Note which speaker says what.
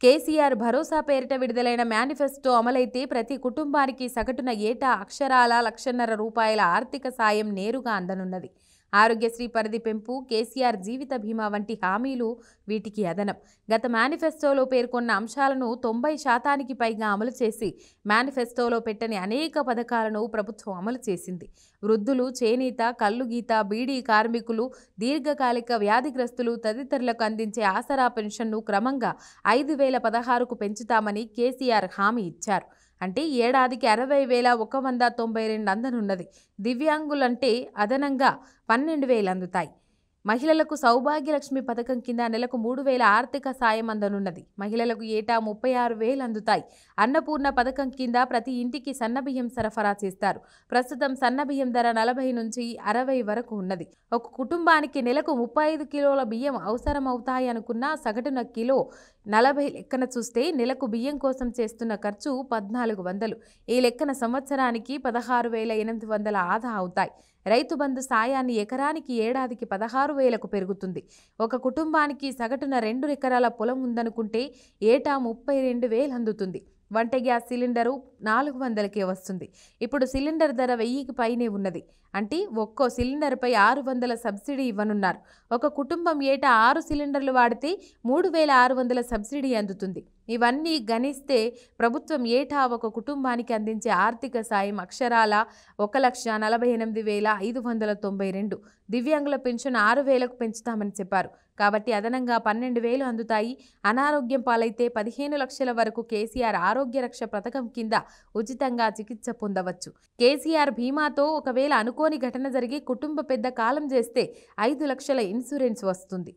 Speaker 1: కేసీఆర్ భరోసా పేరిట విడుదలైన మేనిఫెస్టో అమలైతే ప్రతి కుటుంబానికి సగటున ఏటా అక్షరాల రూపాయల ఆర్థిక సాయం నేరుగా అందనున్నది. ఆరోగ్యశ్రీ పరిధి పెంపు, కేసీఆర్ జీవిత బీమా వంటి హామీలు వీటికి అదనం. గత మేనిఫెస్టోలో పేర్కొన్న అంశాలను 90% పైగా అమలు చేసి మేనిఫెస్టోలో పెట్టని అనేక పథకాలను ప్రభుత్వం అమలు చేసింది. వృద్ధులు, చేనేత, కల్లుగీత, బీడీ కార్మికులు, దీర్ఘకాలిక వ్యాధిగ్రస్తులు తదితరులకు అందించే ఆసరా పెన్షన్ను క్రమంగా 5,016కు పెంచుతామని కేసీఆర్ హామీ ఇచ్చారు. అంటే ఏడాదికి 60,192 అందనున్నది. దివ్యాంగులంటే అదనంగా 12,000 అందుతాయి. మహిళలకు సౌభాగ్యలక్ష్మి పథకం కింద నెలకు 3,000 ఆర్థిక సాయం అందనున్నది. మహిళలకు ఏటా 36,000 అందుతాయి. అన్నపూర్ణ పథకం కింద ప్రతి ఇంటికి సన్నబియ్యం సరఫరా చేస్తారు. ప్రస్తుతం సన్నబియ్యం ధర 40 నుంచి 60 వరకు ఉన్నది. ఒక కుటుంబానికి నెలకు 35 కిలోల బియ్యం అవసరమవుతాయనుకున్న సగటున కిలో 40 లెక్కన చూస్తే నెలకు బియ్యం కోసం చేస్తున్న ఖర్చు 1,400. ఈ లెక్కన సంవత్సరానికి 16,800 ఆదా అవుతాయి. రైతు బంధు సాయాన్ని ఎకరానికి ఏడాదికి 16,000కు పెరుగుతుంది. ఒక కుటుంబానికి సగటున 2 ఎకరాల పొలం ఉందనుకుంటే ఏటా 32,000 అందుతుంది. వంట గ్యాస్ సిలిండరు 400కే వస్తుంది. ఇప్పుడు సిలిండర్ ధర 1000కి పైనే ఉన్నది. అంటే ఒక్కో సిలిండర్పై 600 సబ్సిడీ ఇవ్వనున్నారు. ఒక కుటుంబం ఏటా 6 సిలిండర్లు వాడితే 3,600 సబ్సిడీ అందుతుంది. ఇవన్నీ గణిస్తే ప్రభుత్వం ఏటా ఒక కుటుంబానికి అందించే ఆర్థిక సాయం అక్షరాల 1,48,592. దివ్యాంగుల పెన్షన్ 6,000కు పెంచుతామని చెప్పారు. కాబట్టి అదనంగా 12,000 అందుతాయి. అనారోగ్యం పాలైతే 15 లక్షల వరకు కేసీఆర్ ఆరోగ్య రక్ష పథకం కింద ఉచితంగా చికిత్స పొందవచ్చు. కేసీఆర్ బీమాతో ఒకవేళ అనుకోని ఘటన జరిగి కుటుంబ పెద్ద కాలం చేస్తే 5 లక్షల ఇన్సూరెన్స్ వస్తుంది.